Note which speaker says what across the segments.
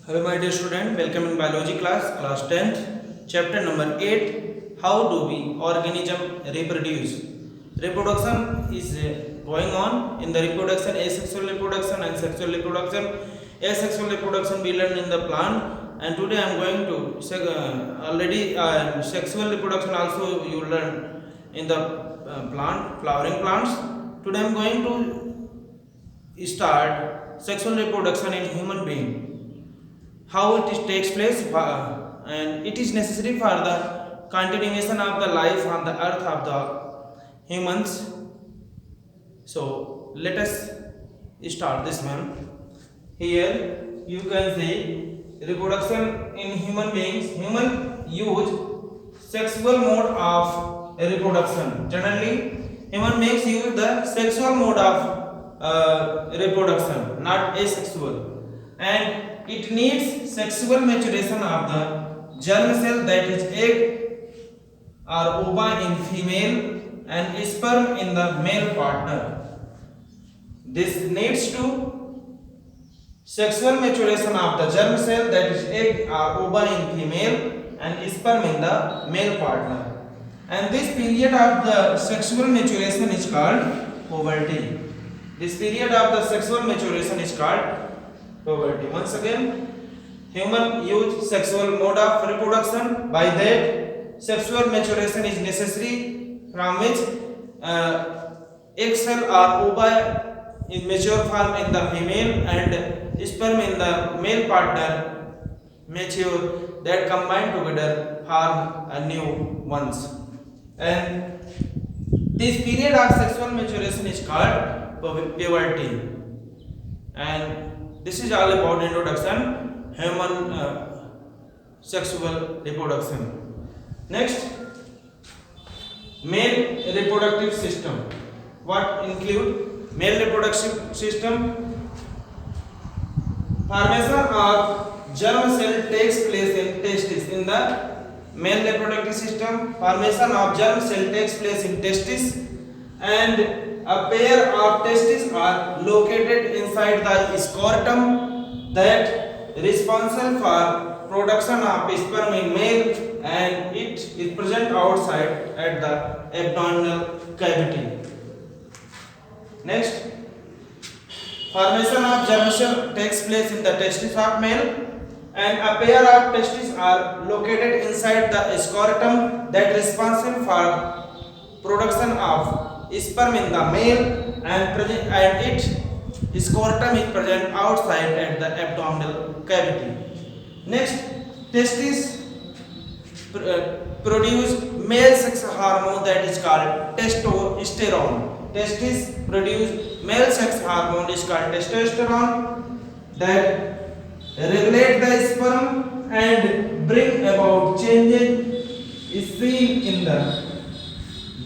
Speaker 1: Hello my dear student, welcome in biology class 10th, chapter number 8. How do we organism reproduce? Reproduction is going on. In the reproduction, asexual reproduction and sexual reproduction. Asexual reproduction we learned in the plant, and today I am going to already sexual reproduction also you learn in the plant, flowering plants. Today I am going to start sexual reproduction in human being, how it takes place, and it is necessary for the continuation of the life on the earth of the humans. So let us start this one. Here you can see reproduction in human beings. Human use sexual mode of reproduction. Generally human beings use the sexual mode of reproduction, not asexual, and it needs sexual maturation of the germ cell, that is egg or ova in female and sperm in the male partner. This needs to sexual maturation of the germ cell, that is egg or ova in female and sperm in the male partner, and this period of the sexual maturation is called puberty. This period of the sexual maturation is called puberty. Once again, human use sexual mode of reproduction. By that, sexual maturation is necessary, from which egg cell or ova in mature form in the female and sperm in the male partner mature, that combine together form a new ones, and this period of sexual maturation is called puberty. And this is all about introduction human sexual reproduction. Next, male reproductive system. What include male reproductive system? Formation of germ cell takes place in testis. In the male reproductive system, formation of germ cell takes place in testis, and a pair of testes are located inside the scrotum, that responsible for production of sperm in male, and it is present outside at the abdominal cavity. Next, formation of germ cell takes place in the testis of male, and a pair of testes are located inside the scrotum, that responsible for production of sperm in the male, and its scrotum is present outside at the abdominal cavity. Next, testes produce male sex hormone, that is called testosterone. Testes produce male sex hormone is called testosterone, that regulate the sperm and bring about changes seen in the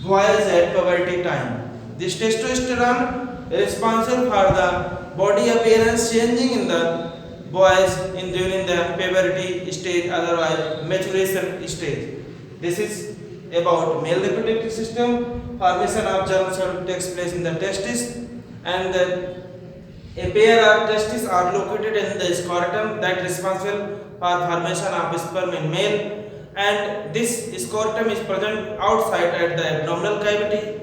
Speaker 1: boys at puberty time. This testosterone is responsible for the body appearance changing in the boys during the puberty stage, otherwise maturation stage. This is about male reproductive system. Formation of germ cell takes place in the testis, and a pair of testes are located in the scrotum, that is responsible for formation of sperm in male, and this scrotum is present outside at the abdominal cavity.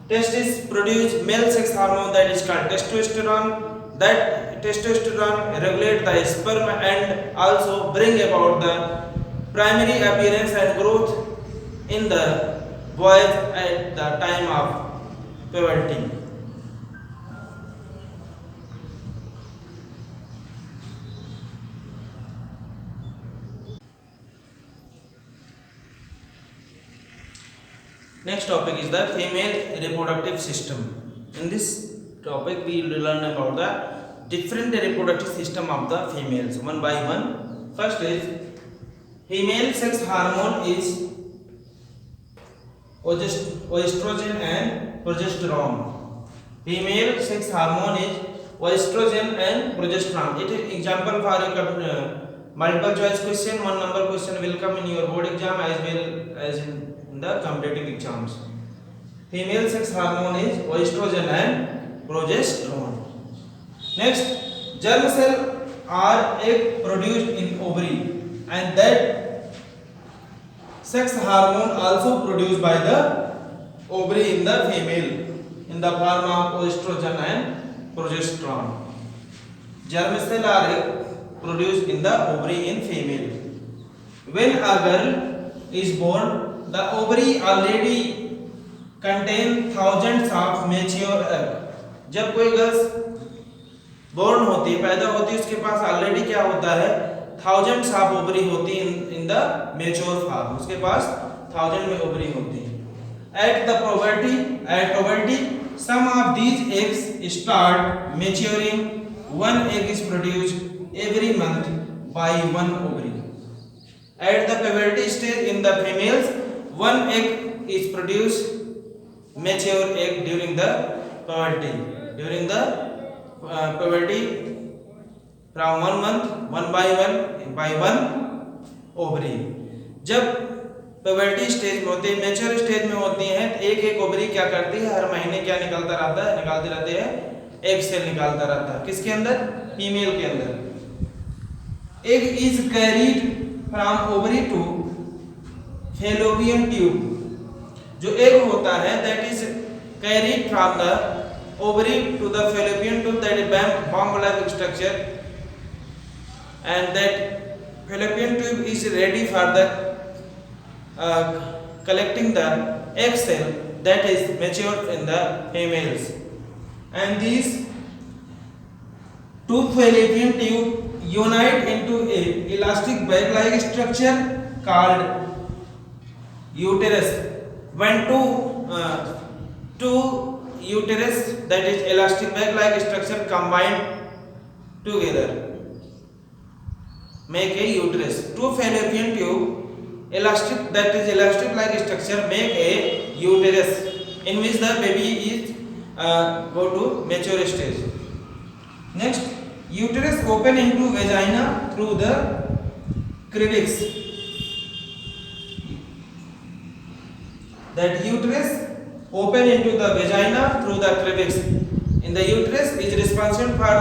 Speaker 1: Testes produce male sex hormone, that is called testosterone. That testosterone regulates the sperm and also bring about the primary appearance and growth in the boys at the time of puberty. Next topic is the female reproductive system. In this topic we will learn about the different reproductive system of the females one by one. First is female sex hormone is estrogen and progesterone. Female sex hormone is estrogen and progesterone. It is example for a multiple choice question. One number question will come in your board exam as well as in the competitive exams. Female sex hormone is estrogen and progesterone. Next, germ cell are egg produced in ovary and that sex hormone also produced by the ovary in the female in the form of estrogen and progesterone. Germ cell are produced in the ovary in female. When a girl is born, the ovary already contain thousands of mature egg. जब कोई girl born होती है, पैदा होती है, उसके पास already क्या होता है, थाउजेंड्स ऑफ ओवरी होती है इन द मैच्योर फॉर्म, उसके पास 1000 में ओवरी होती है। At puberty some of these eggs start maturing, one egg is produced every month by one ovary. At the puberty stage in the females one egg is produced mature egg during the puberty from 1 month, one by one ovary। जब puberty stage में होती है, mature stage में होती हैं, एक एक ovary क्या करती है, हर महीने क्या निकलता रहता है, निकालते रहते हैं, एग सेल निकालता रहता है। किसके अंदर? फीमेल के अंदर। Egg is carried from ovary to fallopian tube. जो एग होता है that is carried from the ovary to the fallopian tube, that is bomb-like structure, and that fallopian tube is ready for the collecting the egg cell that is mature in the females, and these two fallopian tube unite into a elastic bag-like structure called uterus. When two uterus, that is elastic bag like structure, combined together make a uterus. Two fallopian tube elastic, that is elastic like structure, make a uterus in which the baby is go to mature stage. Next, uterus open into vagina through the cervix. That uterus open into the vagina through the cervix. In the uterus is responsible for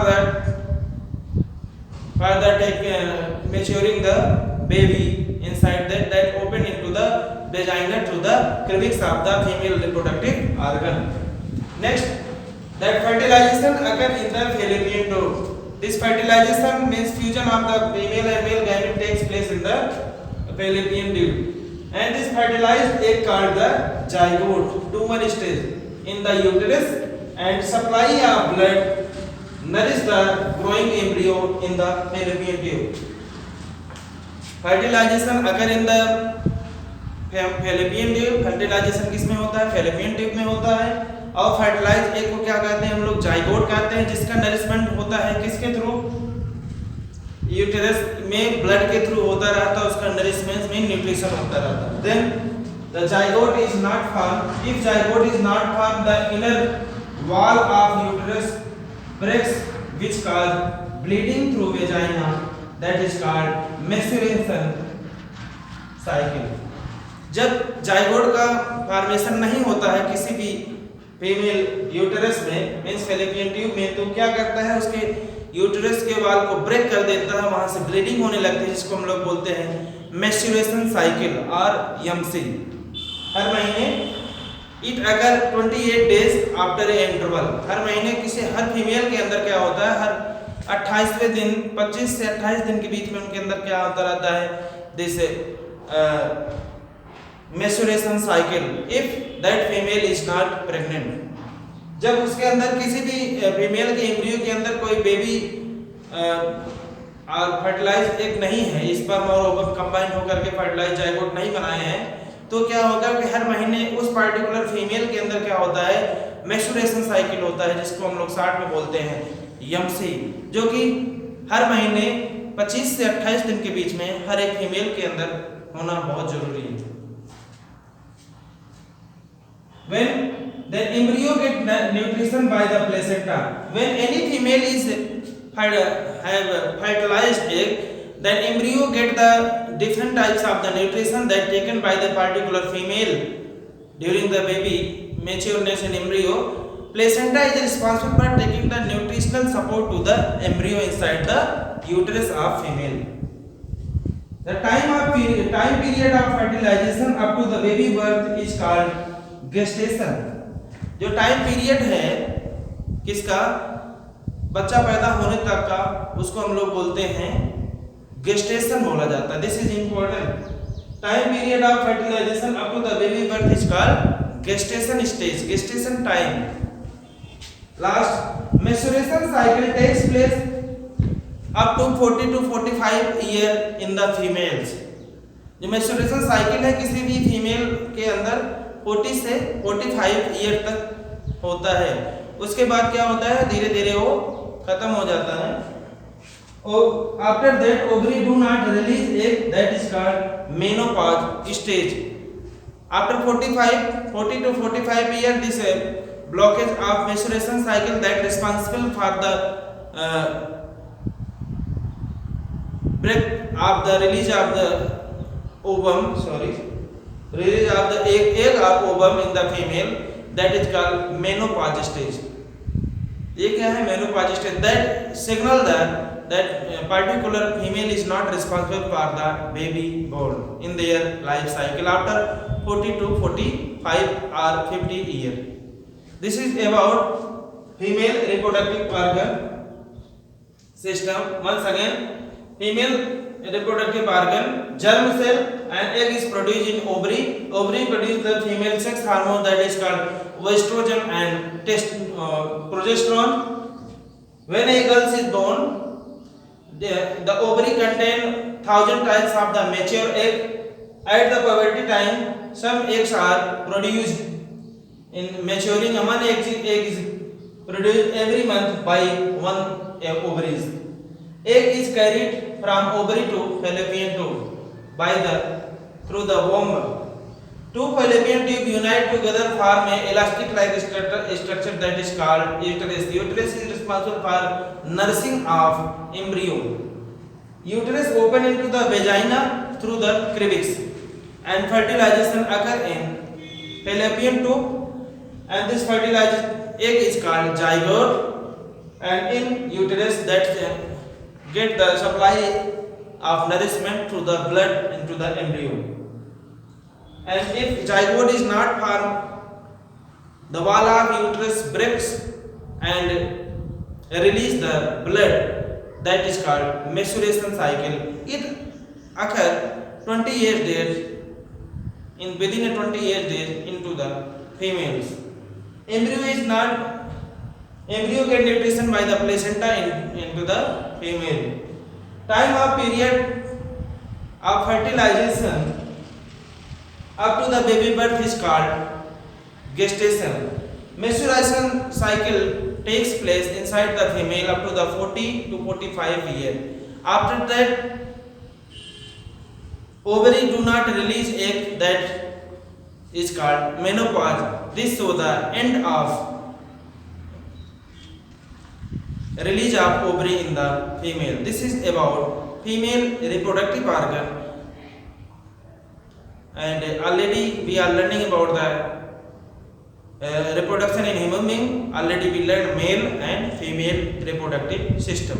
Speaker 1: maturing the baby inside that open into the vagina through the cervix of the female reproductive organ. Next, that fertilization occur in the fallopian tube. This fertilization means fusion of the female and male gamete takes place in the fallopian tube. And this fertilized egg called the zygote, 2-1 stage in the uterus, and supply of blood nourish the growing embryo in the fallopian tube. Fertilization occur in the fallopian tube. Fertilization किस में होता है? fallopian tube में होता है। और fertilized egg को क्या कहते हैं हम लोग? zygote कहते हैं, जिसका nourishment होता है किसके थ्रू? यूटेरस में ब्लड के थ्रू होता रहता है, उसका नरिशमेंट में न्यूट्रिशन होता रहता है। Then the zygote is not form, if zygote is not form the inner wall of uterus breaks which cause bleeding through vagina, that is called maturation cycle. जब जाइगोट का फॉर्मेशन नहीं होता है किसी भी फीमेल यूटेरस में, means fallopian tube में, तो क्या करता है, उसके यूटेरस के वॉल को ब्रेक कर देता है, वहां से ब्लीडिंग होने लगती है, जिसको हम लोग बोलते हैं मैच्योरेशन साइकिल और यमसी। हर महीने इट अगर 28 डेज आफ्टर ए इंटरवल, हर महीने हर फीमेल के अंदर क्या होता है, हर 28वें दिन, 25 से 28 दिन के बीच में उनके अंदर क्या होता रहता है, this maturation cycle, if that female is not pregnant. जब उसके अंदर किसी भी फीमेल के एम्ब्रियो के अंदर कोई बेबी और फर्टिलाइज एग नहीं है, स्पर्म और ओवम कंबाइन होकर के फर्टिलाइज जाइगोट नहीं बनाए हैं, तो क्या होगा कि हर महीने उस पार्टिकुलर फीमेल के अंदर क्या होता है, मैच्योरेशन साइकिल होता है, जिसको हम लोग शॉर्ट में बोलते हैं यमसी, जो कि हर महीने 25 से 28 दिन के बीच में हर एक फीमेल के अंदर होना बहुत जरूरी है। When the embryo get nutrition by the placenta, when any female is have fertilized egg, then embryo get the different types of the nutrition that taken by the particular female during the baby matureness in embryo, placenta is responsible for taking the nutritional support to the embryo inside the uterus of female. The time period of fertilization up to the baby birth is called gestation. जो time period है किसका, बच्चा पैदा होने तक का, उसको हम लोग बोलते हैं gestation बोला जाता है. This is important. Time period of fertilization up to the baby birth is called gestation stage, gestation time. Last, menstruation cycle takes place up to 40 to 45 year in the females. जो menstruation cycle है किसी भी female के अंदर 40 से 45 year तक होता है. उसके बाद क्या होता है, धीरे धीरे वो खत्म हो जाता है. और after that ovary do not release egg, that is called menopause stage. After 40 to 45 year, this blockage of menstruation cycle that responsible for the break of the release of the ovum, release of the egg of ovum in the female, that is called menopause stage. ये क्या है, menopause stage. That signal that particular female is not responsible for the baby born in their life cycle after 40 to 45 or 50 year. This is about female reproductive organ system. Once again, female reproductive organ, germ cell and egg is produced in ovary. Ovary produce the female sex hormone that is called estrogen and progesterone. When a girl is born, the ovary contain 1000 types of the mature egg. At the puberty time, some eggs are produced. In maturing, one egg is produced every month by one ovaries. Egg is carried from ovary to fallopian tube through the womb. Two fallopian tubes unite together form a elastic-like structure that is called uterus. Uterus is responsible for nursing of embryo. Uterus open into the vagina through the cervix, and fertilization occur in fallopian tube. And this fertilized egg is called zygote, and in uterus that get the supply of nourishment through the blood into the embryo. And if zygote is not formed, the wall of uterus breaks and release the blood, that is called menstruation cycle. It occur 20 years days within a 20 years days into the females. Embryo get nutrition by the placenta into the female. Time of period of fertilization up to the baby birth is called gestation. Menstruation cycle takes place inside the female up to the 40 to 45 year. After that, ovary do not release egg, that is called menopause. This shows the end of release of ovary in the female. This is about female reproductive organ, and already we are learning about the reproduction in human being. Already we learned male and female reproductive system.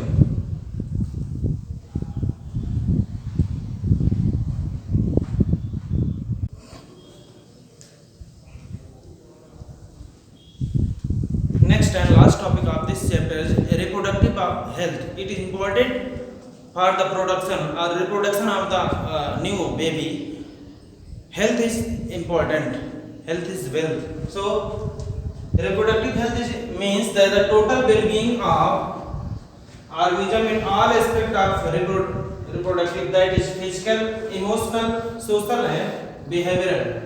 Speaker 1: Next and last topic of this chapter is reproductive health. It is important for the production or reproduction of the new baby. Health is important. Health is wealth. So reproductive health means that the total well-being of organism in all aspects of reproductive, that is physical, emotional, social and behavioral.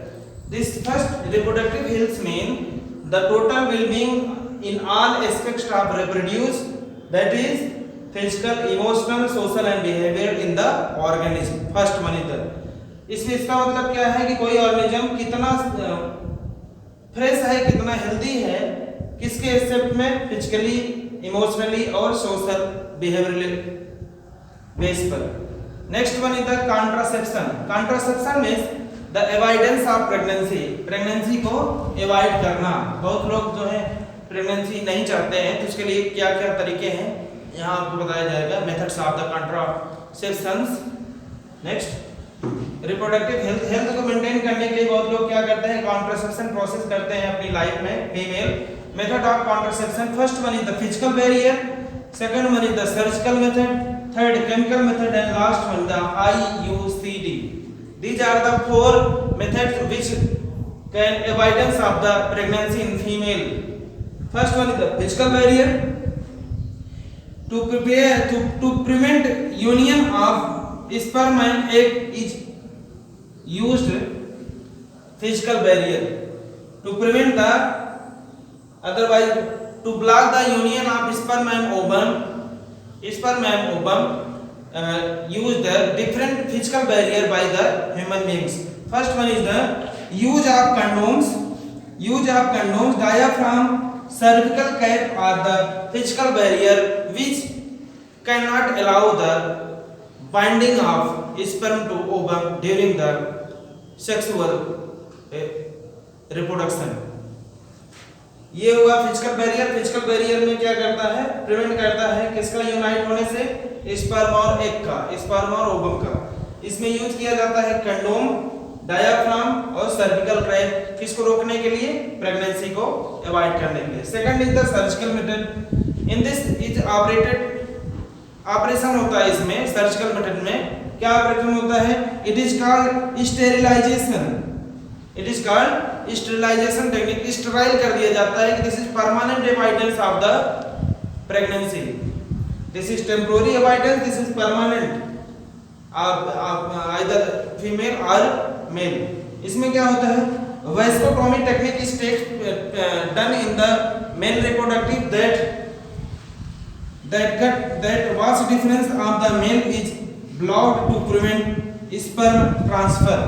Speaker 1: This first reproductive health means the total well-being in all aspects of reproduce, that is physical, emotional, social and behavioral in the organism. First one is the, इसमें इसका मतलब क्या है कि कोई organism कितना fresh है, कितना हेल्दी है, किसके एस्पेक्ट में, फिजिकली, इमोशनली और सोशल बिहेवियरल बेस पर. Next one is the contraception. Contraception means the avoidance of pregnancy. Pregnancy को अवॉइड करना. बहुत लोग जो है प्रेगनेंसी नहीं चाहते हैं तो उसके लिए क्या क्या तरीके हैं यहाँ आपको बताया जाएगा, methods of the contraceptions. Next reproductive health को मेंटेन करने के लिए बहुत लोग क्या करते हैं, कॉन्ट्रासेप्शन प्रोसेस करते हैं अपनी लाइफ में female. Method of contraception, first one is the physical barrier, second one is the surgical method, third chemical method and last one the IUCD। These are the four methods which can avoidance of the pregnancy in female. First one is the physical barrier. To prevent union of sperm and egg is used physical barrier. To prevent the otherwise to block the union of sperm and ovum use the different physical barrier by the human beings. First one is the use of condoms. Diaphragm, cervical cap are the physical barrier which cannot allow the binding of sperm to ovum during the sexual reproduction. ये हुआ physical barrier. Physical barrier में क्या करता है, prevent करता है किसका unite होने से, स्पर्म और एग का, स्पर्म और ओवम का। इसमें यूज किया जाता है कंडोम, डायाफ्राम और सर्विकल क्रैप, किसको रोकने के लिए, प्रेगनेंसी को अवॉइड करने के लिए। Second is the surgical method. In this is operation होता है इसमें, सर्जिकल मेथड में क्या ऑपरेशन होता है, it is called sterilization. It is called sterilization technique. Sterile कर दिया जाता है कि this is permanent avoidance of the pregnancy, this is temporary avoidance, this is permanent either female और मेल। इसमें क्या होता है, vasectomy technique is done in the male reproductive that vas difference of the male is blocked to prevent sperm transfer।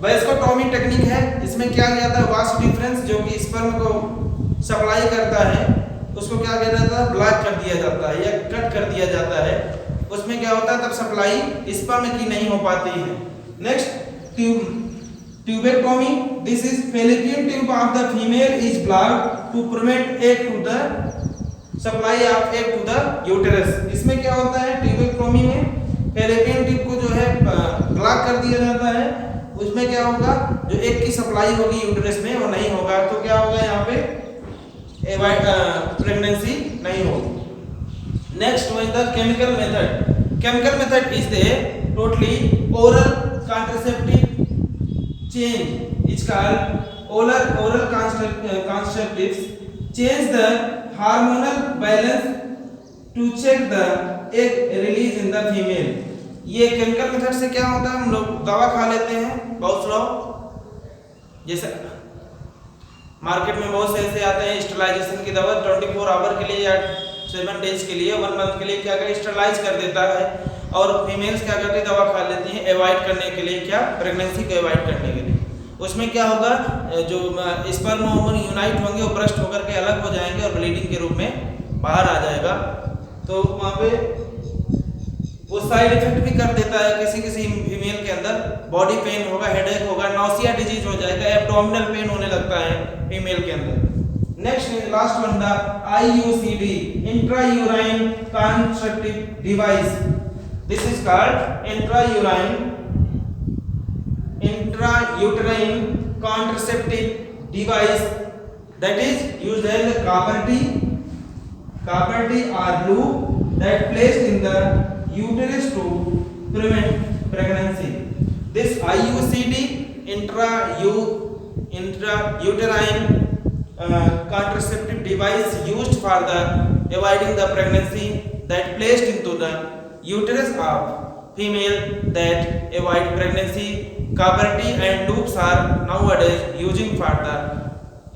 Speaker 1: Vasectomy technique है, इसमें क्या किया जाता है, वास्ट डिफरेंस जो कि स्पर्म को सप्लाई करता है उसको क्या किया जाता है, ब्लॉक कर दिया जाता है या कट कर दिया जाता है। उसमें क्या होता है, तब सप्लाई स्पर्म की नहीं हो पाती है। Next tubectomy, this is fallopian tube of the female is blocked to prevent egg to the supply of egg to the uterus. इसमें क्या होता है, ट्यूबेक्टोमी में फैलोपियन ट्यूब को जो है ब्लॉक कर दिया जाता है। उसमें क्या होगा, जो एग की सप्लाई होगी यूटेरस में वो नहीं होगा, तो क्या होगा यहाँ पे प्रेगनेंसी नहीं होगी। Next one the chemical method. Chemical method is the totally oral contraceptive change is called oral contraceptives change the hormonal balance to check the egg release in the female. ये केमिकल मेथड से क्या होता है, हम लोग दवा खा लेते हैं बहुत लोग, जैसे मार्केट में बहुत से ऐसे आते हैं स्टेरिलाइजेशन की दवा 24 आवर के लिए या 7 डेज के लिए 1 मंथ के लिए क्या कर स्टेरिलाइज कर देता है, और फीमेल्स क्या करती है दवा खा लेती हैं अवॉइड करने के लिए, क्या प्रेगनेंसी को अवॉइड करने के लिए। उसमें क्या होगा, जो स्पर्म हार्मोन यूनाइट होंगे वो ब्रस्ट होकर के अलग हो जाएंगे और ब्लीडिंग के रूप में बाहर आ जाएगा। तो वहाँ पे वो साइड इफेक्ट भी कर देता है, किसी किसी फीमेल के अंदर बॉडी पेन होगा, हेडेक होगा, नॉसिया डिजीज हो जाएगा, एब्डोमिनल पेन होने लगता है फीमेल के अंदर। Next last one the IUCD, intrauterine constructive device. This is called intrauterine contraceptive device that is used as a copper T or loop that placed in the uterus to prevent pregnancy. This IUCD, intrauterine contraceptive device used for the avoiding the pregnancy that placed into the uterus of female that avoid pregnancy. Copper T and loops are nowadays using for the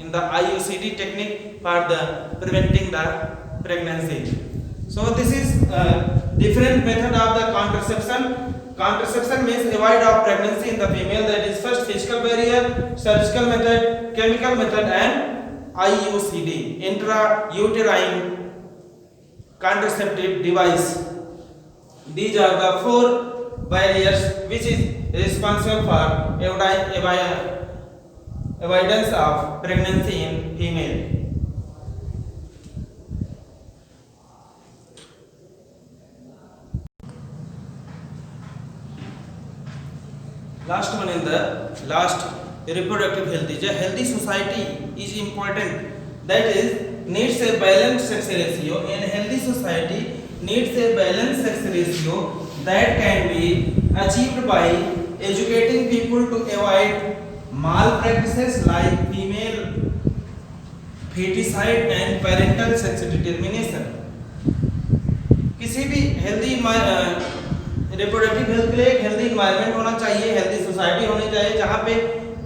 Speaker 1: in the IUCD technique for the preventing the pregnancy. So this is different method of the contraception. Contraception means avoid of pregnancy in the female, that is first physical barrier, surgical method, chemical method and IUCD, intrauterine contraceptive device. These are the 4 barriers which is responsible for avoidance of pregnancy in female. Last one in the last reproductive health is a healthy society is important. That is needs a balanced sex ratio. In healthy society needs a balanced sex ratio that can be achieved by educating people to avoid malpractices like female feticide and parental sex determination. किसी भी healthy reproductive health के लिए एक healthy environment होना चाहिए, healthy society होनी चाहिए जहाँ पे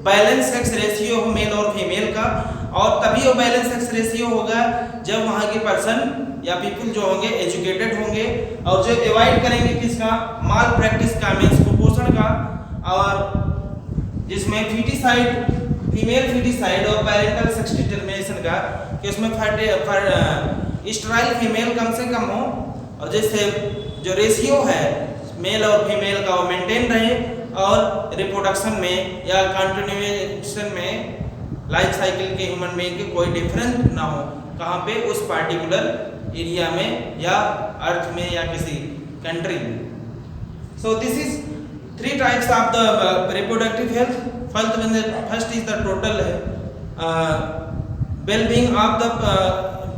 Speaker 1: बैलेंस सेक्स रेशियो हो मेल और फीमेल का, और तभी वो बैलेंस सेक्स रेशियो होगा जब वहाँ के पर्सन या पीपल जो होंगे एजुकेटेड होंगे और जो अवॉइड करेंगे किसका, माल प्रैक्टिस का, मीन्स कुपोषण का, और जिसमें फीटिसाइड फीमेल फीटिसाइड और पेरेंटल सेक्स डिटरमिनेशन का, कि उसमें स्टेराइल फीमेल कम से कम हो और जैसे जो रेशियो है मेल और फीमेल का वो मेंटेन रहे, और रिप्रोडक्शन में या कंटिन्यूएशन में लाइफ साइकिल के ह्यूमन बीइंग के कोई डिफरेंस ना हो, कहाँ पे, उस पार्टिकुलर एरिया में या अर्थ में या किसी कंट्री में. So this is 3 types of the reproductive health. First is the total well-being of the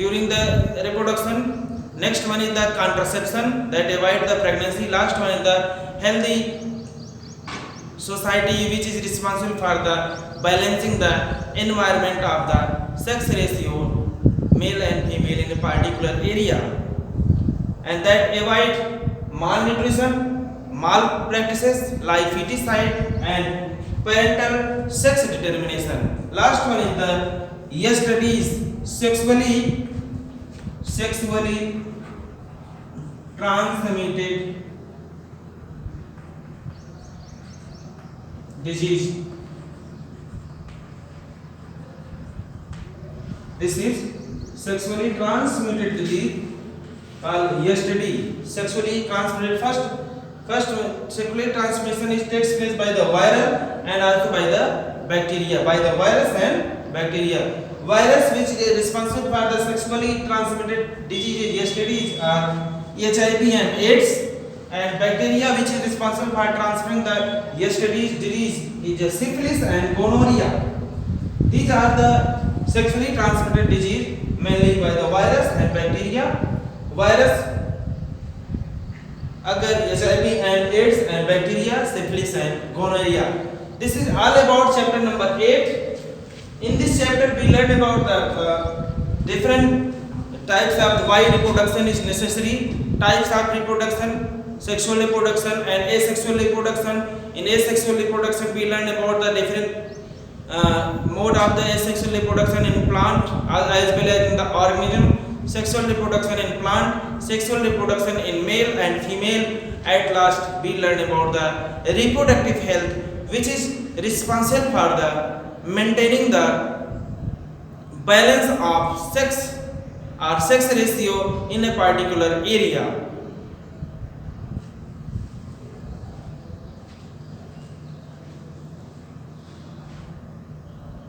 Speaker 1: during the reproduction. Next one is the contraception that avoid the pregnancy. Last one is the healthy society which is responsible for the balancing the environment of the sex ratio male and female in a particular area, and that avoid malnutrition, malpractices like feticide and parental sex determination. Last one is the STDs, sexually transmitted disease. This is sexually transmitted disease called STD. Sexually transmitted first sexually transmission is takes place by the viral and also by the bacteria, by the virus and bacteria. Virus which is responsible for the sexually transmitted diseases STDs are HIV and AIDS, and bacteria which is responsible for transferring the STDs disease is syphilis and gonorrhea. These are the sexually transmitted disease mainly by the virus and bacteria. Virus अगर HIV and AIDS and bacteria, syphilis and gonorrhea. This is all about chapter number 8. In this chapter we learn about the different types of why reproduction is necessary, types of reproduction, sexual reproduction and asexual reproduction. In asexual reproduction we learn about the different mode of the asexual reproduction in plant as well as in the organism. Sexual reproduction in plant, sexual reproduction in male and female. At last we learn about the reproductive health which is responsible for the maintaining the balance of sex or sex ratio in a particular area.